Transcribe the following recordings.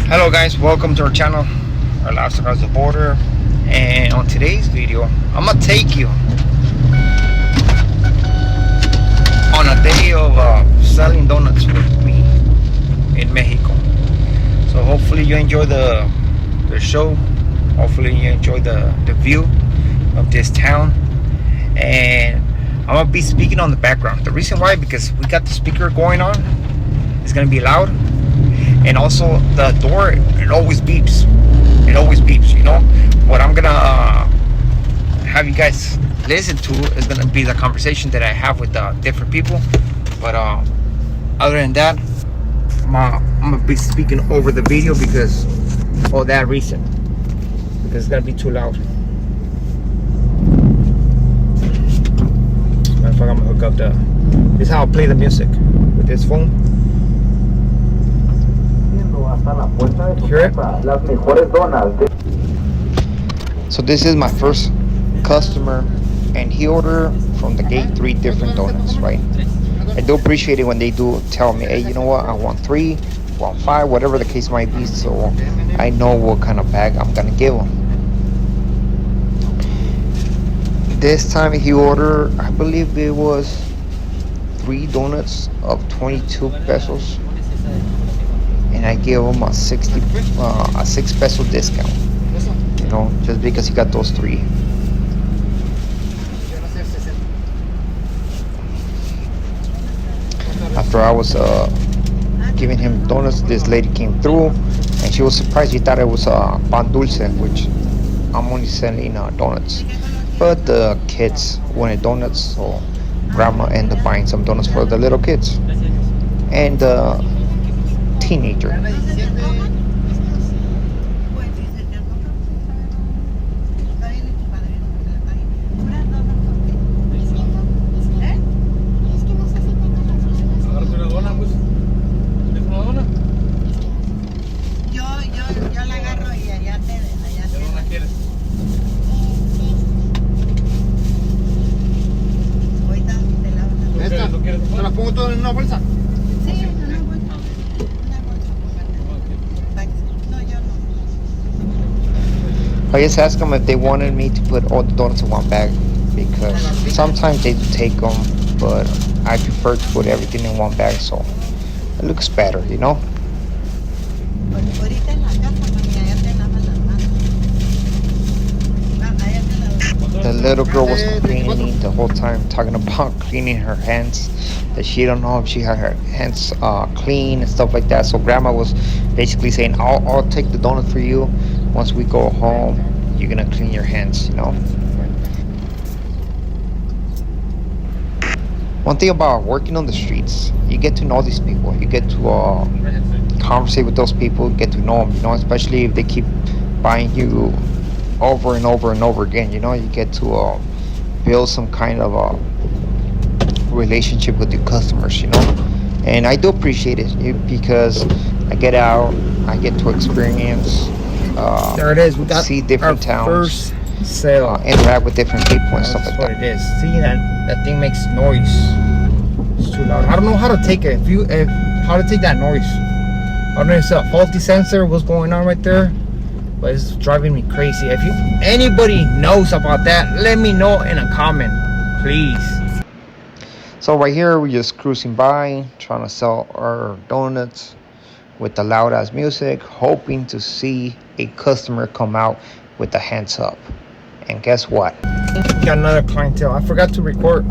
Hello guys, welcome to our channel, our lives across the border. And on today's video, I'm gonna take you on a day of selling donuts with me in Mexico. So hopefully you enjoy the show. Hopefully you enjoy the view of this town. And I'm gonna be speaking on the background. The reason why, because we got the speaker going on. It's gonna be loud. And also the door, it always beeps. You know what I'm gonna have you guys listen to is gonna be the conversation that I have with different people. But other than that, I'm gonna be speaking over the video because for that reason, because it's gonna be too loud. Matter of fact, I'm gonna hook up this is how I play the music with this phone. Hear it? So this is my first customer, and he ordered from the gate 3 different donuts, right? I do appreciate it when they do tell me, hey, you know what, I want 3, I want 5, whatever the case might be, so I know what kind of bag I'm gonna give him. This time he ordered, I believe it was 3 donuts of 22 pesos. And I gave him a 6 peso discount, you know, just because he got those 3. After I was giving him donuts, this lady came through and she was surprised. She thought it was pan dulce, which I'm only selling donuts, but the kids wanted donuts, so grandma ended up buying some donuts for the little kids and teenager. ¿Te las pongo todas en una bolsa? Sí, en una bolsa. I just asked them if they wanted me to put all the donuts in one bag, because sometimes they do take them, but I prefer to put everything in one bag so it looks better, you know? The little girl was complaining the whole time, talking about cleaning her hands, that she don't know if she had her hands clean and stuff like that. So grandma was basically saying, I'll take the donut for you. Once we go home, you're gonna clean your hands, you know? One thing about working on the streets, you get to know these people. You get to conversate with those people, get to know them, you know, especially if they keep buying you over and over and over again, you know, you get to build some kind of a relationship with your customers, you know. And I do appreciate it because I get out, I get to experience, There it is. We got see different towns, first sale. interact with different people and stuff like That's what that. it is. See that thing makes noise. It's too loud. I don't know how to take it. How to take that noise. I don't know if it's a faulty sensor. What's going on right there? But it's driving me crazy. If anybody knows about that, let me know in a comment, please. So right here, we're just cruising by, trying to sell our donuts with the loud ass music, hoping to see a customer come out with the hands up. And guess what? Got another clientele. I forgot to record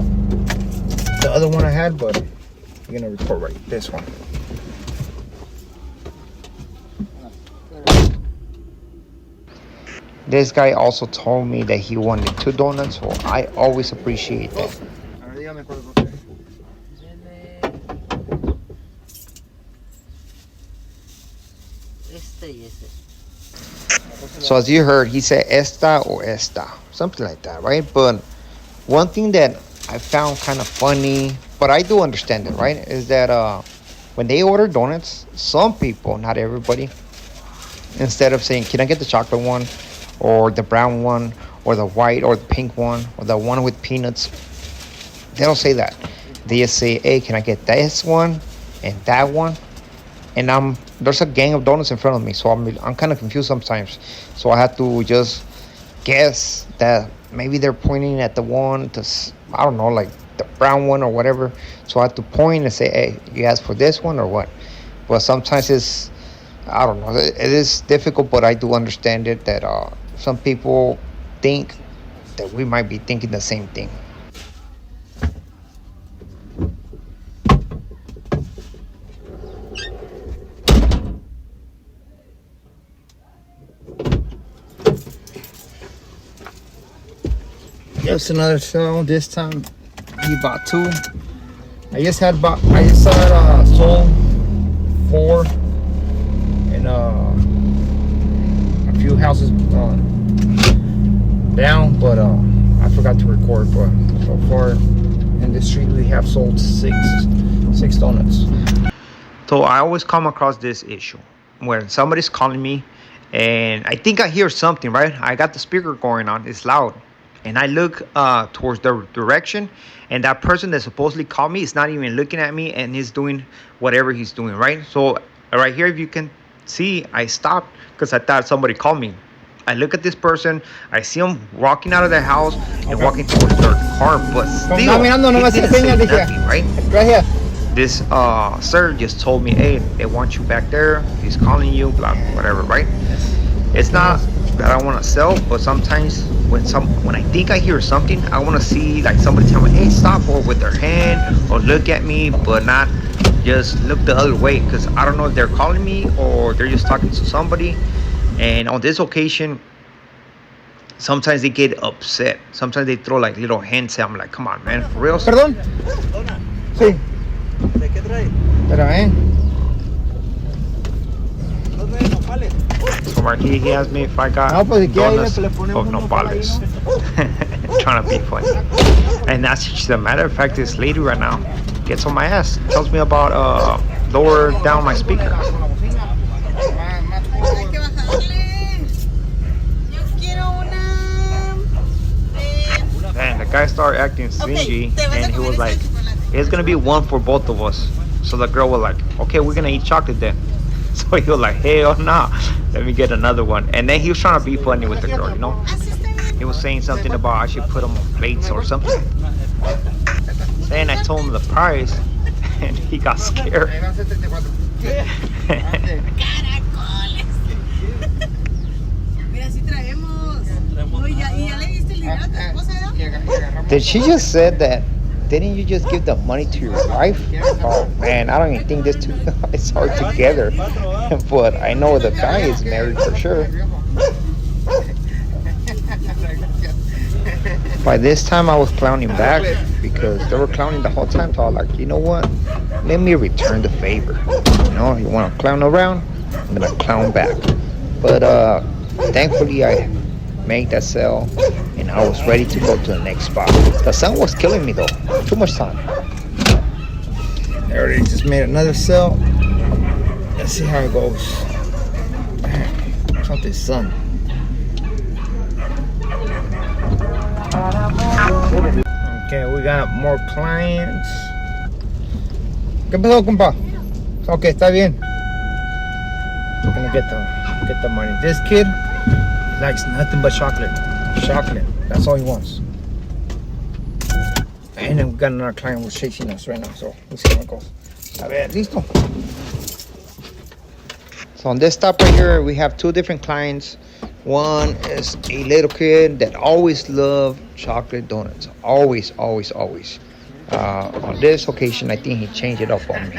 the other one I had, but I'm gonna record this one. This guy also told me that he wanted 2 donuts, so I always appreciate that. So as you heard, he said esta or esta, something like that, right? But one thing that I found kind of funny, but I do understand it, right, is that when they order donuts, some people, not everybody, instead of saying, can I get the chocolate one, or the brown one, or the white, or the pink one, or the one with peanuts, they don't say that. They just say, hey, can I get this one and that one? and there's a gang of donuts in front of me, so I'm kind of confused sometimes. So I have to just guess that maybe they're pointing at the one I don't know, like the brown one or whatever. So I have to point and say, hey, you asked for this one or what? But sometimes I don't know, it is difficult, but I do understand it that some people think that we might be thinking the same thing. Just another show. This time he bought two. I just had sold four in a few houses down, but I forgot to record. But so far in the street we have sold six donuts. So I always come across this issue when somebody's calling me and I think I hear something, right? I got the speaker going on, it's loud. And I look towards the direction, and that person that supposedly called me is not even looking at me, and he's doing whatever he's doing, right? So right here, if you can see, I stopped because I thought somebody called me. I look at this person, I see him walking out of their house and walking towards their car, but still, he didn't say nothing, right? Right here. This sir just told me, hey, they want you back there, he's calling you, blah, whatever, right? It's not that I want to sell, but sometimes when I think I hear something, I want to see like somebody tell me, hey, stop, or with their hand, or look at me, but not just look the other way, because I don't know if they're calling me or they're just talking to somebody. And on this occasion, sometimes they get upset. Sometimes they throw like little hints. I'm like, come on, man, for real. Perdón. Sí. ¿De qué trae? Espérame. No trae nopales. So Marquis, he asked me if I got donuts of nopales. Trying to be funny. And as a matter of fact, this lady right now gets on my ass. Tells me about lower down my speaker. Hay que bajarle. Yo quiero una. And the guy started acting stingy, and he was like, it's gonna be one for both of us. So the girl was like, okay, we're gonna eat chocolate then. So he was like, hell nah, let me get another one. And then he was trying to be funny with the girl, you know. He was saying something about I should put them on plates or something. Then I told him the price, and he got scared. Mira, sí traemos. No, y ya le diste el dinero a tu esposa, Did she just said that? Didn't you just give the money to your wife? Oh man, I don't even think this two guys are together. But I know the guy is married for sure. By this time I was clowning back because they were clowning the whole time. So I was like, you know what? Let me return the favor. You know, you want to clown around? I'm gonna clown back. But thankfully I made that sale and I was ready to go to the next spot. The sun was killing me though. Too much sun. I already just made another sale. Let's see how it goes. What's with this sun? Okay, we got more clients. ¿Qué pasó, compa? Okay, está bien. We're gonna get the money. This kid likes nothing but chocolate. Chocolate. That's all he wants. And then we got another client who's chasing us right now. So let's see how it goes. A ver, listo. So on this stop right here, we have two different clients. One is a little kid that always loved chocolate donuts. Always, always, always. On this occasion, I think he changed it up on me.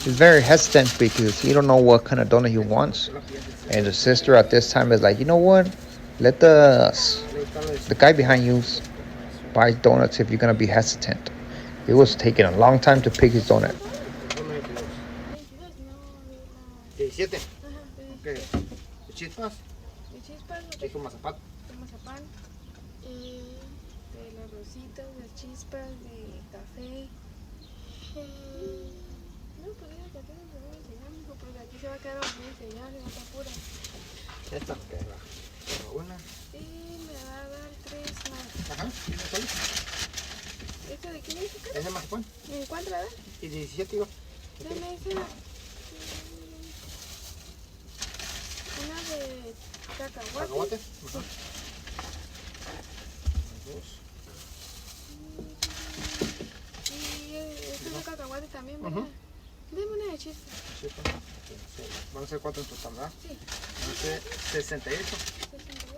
He's very hesitant because he don't know what kind of donut he wants. And the sister at this time is like, you know what? Let the guy behind you buy donuts if you're gonna be hesitant. It was taking a long time to pick his donut. 17. Okay. Chispas. De chispas, Sí, con mazapán. de mazapán, de las rositas, de chispas, de café. No, pues ya que te voy a enseñar, mijo, porque aquí se va a quedar a dormir, enseñar, no te apuras. Esta. Okay, va. Una. Y me va a dar 3 más. Ajá. ¿Tiene soles? ¿Este de qué me dice? ¿Es de mazapán? ¿En cuánto la da? Y 17, digo. Dame esa. Una de cacahuate. ¿Cacahuate? Ajá. Dos. Y este de cacahuate también, ¿verdad? Ujú. Deme una de chispa. Chepa. Van a ser 4 en total, ¿verdad? Sí. Van a ser 68. 68.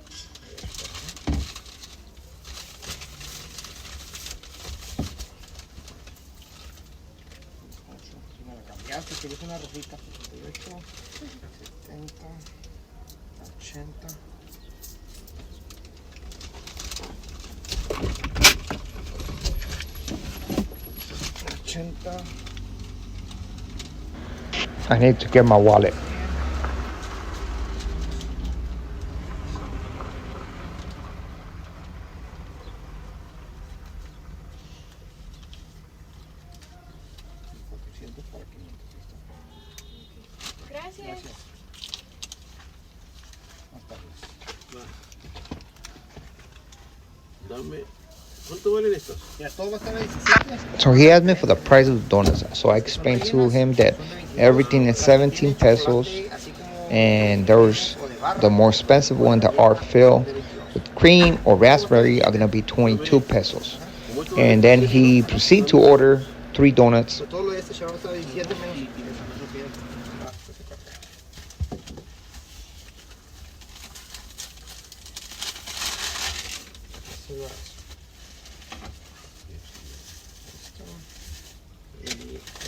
Me la cambiaste, quieres una rojita. 68, 70, 80. 80. I need to get my wallet. Gracias. Dame. ¿Cuánto valen estos? So he asked me for the price of the donuts. So I explained to him that everything is 17 pesos, and there's the more expensive ones that are filled with cream or raspberry are gonna be 22 pesos. And then he proceeded to order 3 donuts.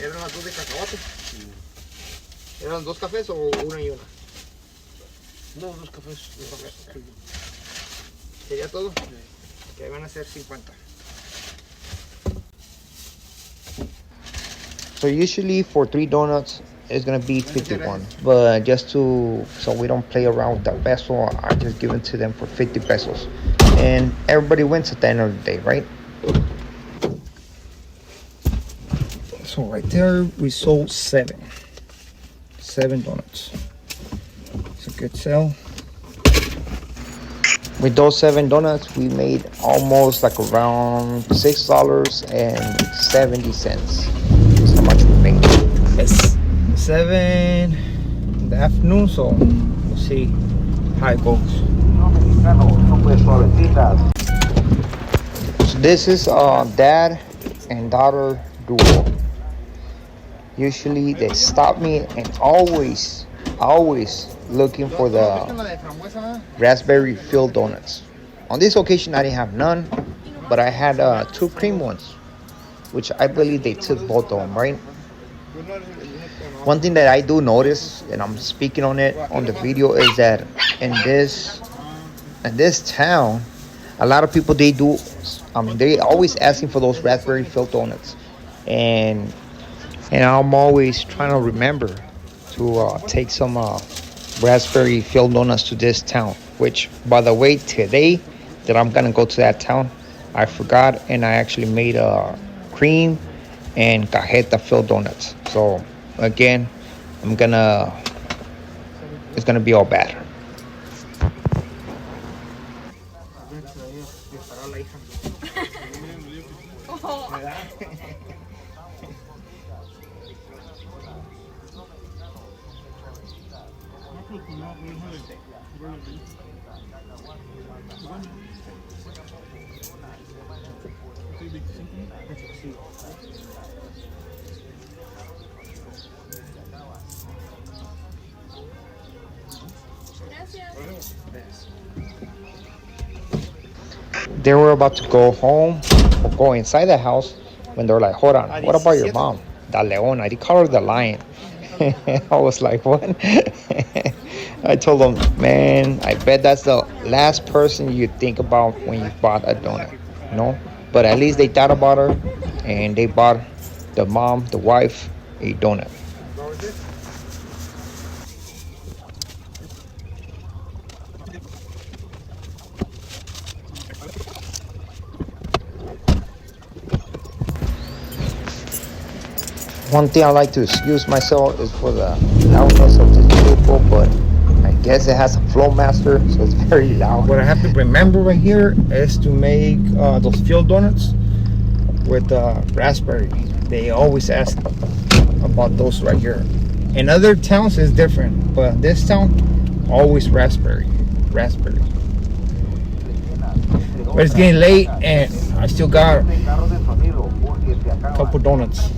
¿Eran las 2 de cacahuate? ¿Eran 2 cafés o una y una? No, 2 cafés. ¿Sería todo? Que van a ser 50. So usually for 3 donuts it's gonna be 51, but just so we don't play around with the peso, I just give it to them for 50 pesos, and everybody wins at the end of the day, right? So right there we sold 7 donuts. It's a good sell. With those 7 donuts, we made almost like around $6.70. That's how much we made. Yes. 7 in the afternoon, so we'll see how it goes. So this is dad and daughter duo. Usually they stop me and always looking for the raspberry filled donuts. On this occasion I didn't have none, but I had 2 cream ones, which I believe they took both of them, right? One thing that I do notice, and I'm speaking on it on the video, is that in this town, a lot of people they always asking for those raspberry filled donuts, and I'm always trying to remember to take some raspberry filled donuts to this town. Which, by the way, today that I'm gonna go to that town, I forgot and I actually made cream and cajeta filled donuts. So again, it's gonna be all bad. They were about to go home or go inside the house when they were like, hold on, what about your mom? La Leona. They call her the lion. I was like, what? I told them, man, I bet that's the last person you think about when you bought a donut, you know? But at least they thought about her and they bought the mom, the wife, a donut. One thing I like to excuse myself is for the loudness of this vehicle, but I guess guess it has a flow master, so it's very loud. What I have to remember right here is to make those field donuts with raspberry. They always ask about those right here. In other towns it's different, but this town always raspberry. But it's getting late and I still got a couple donuts,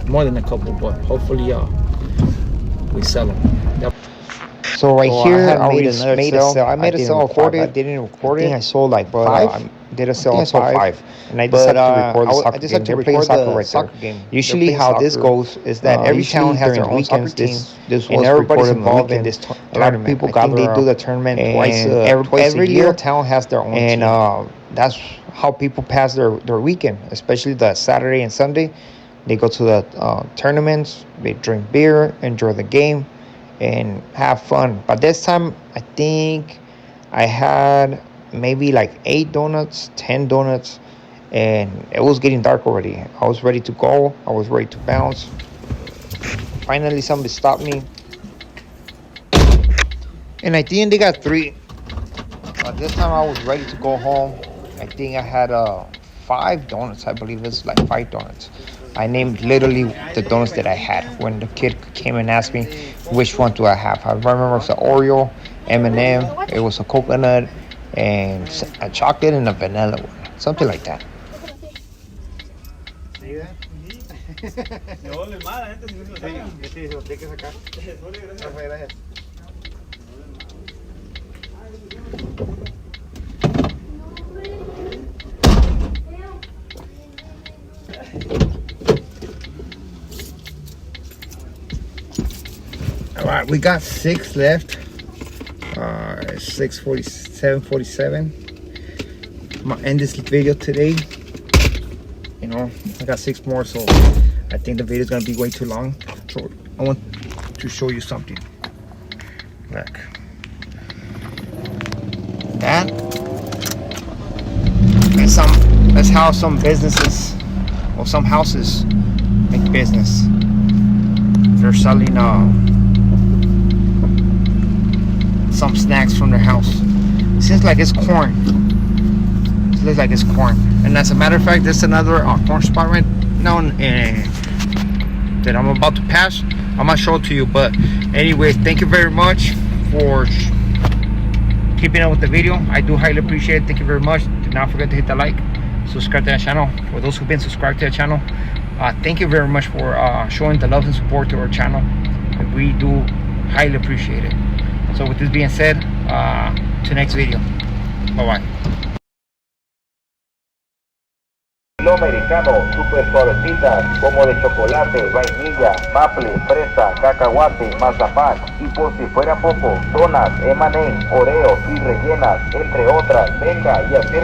more than a couple, but hopefully we sell them. Yep. So right here I made a sale. I made a sale of 5. I didn't record it. I think I sold like 5. I did a sale of 5. And I decided to record the soccer game. They're playing soccer right there. Usually how this goes is that every town has their own soccer team. And everybody's involved in this tournament. A lot of people gather. They do the tournament twice a year. Every town has their own team. And that's how people pass their weekend, especially the Saturday and Sunday. They go to the tournaments, they drink beer, enjoy the game, and have fun. But this time, I think I had maybe like 8 donuts, 10 donuts, and it was getting dark already. I was ready to go. I was ready to bounce. Finally, somebody stopped me. And I think they got 3. This time I was ready to go home. I think I had 5 donuts. I believe it's like 5 donuts. I named literally the donuts that I had when the kid came and asked me which one do I have. I remember it was an Oreo, M&M, it was a coconut, and a chocolate and a vanilla one. Something like that. All right, we got 6 left. 6:47. I'm gonna end this video today. You know, I got 6 more, so I think the video is gonna be way too long. So I want to show you something. Look, that's how some businesses or some houses make business. They're selling some snacks from their house. It seems like it's corn. It looks like it's corn. And as a matter of fact, there's another corn spot right now that I'm about to pass. I'm gonna show it to you. But anyways, thank you very much for keeping up with the video. I do highly appreciate it. Thank you very much. Do not forget to hit the like, subscribe to the channel. For those who've been subscribed to the channel, thank you very much for showing the love and support to our channel. We do highly appreciate it. So with this being said, to next video. Bye bye. Americano, super suavecitas, como de chocolate, vainilla, maple, fresa, cacahuate, mazapán, y por si fuera poco, donas, M&M, Oreo y rellenas, entre otras. Venga y hacer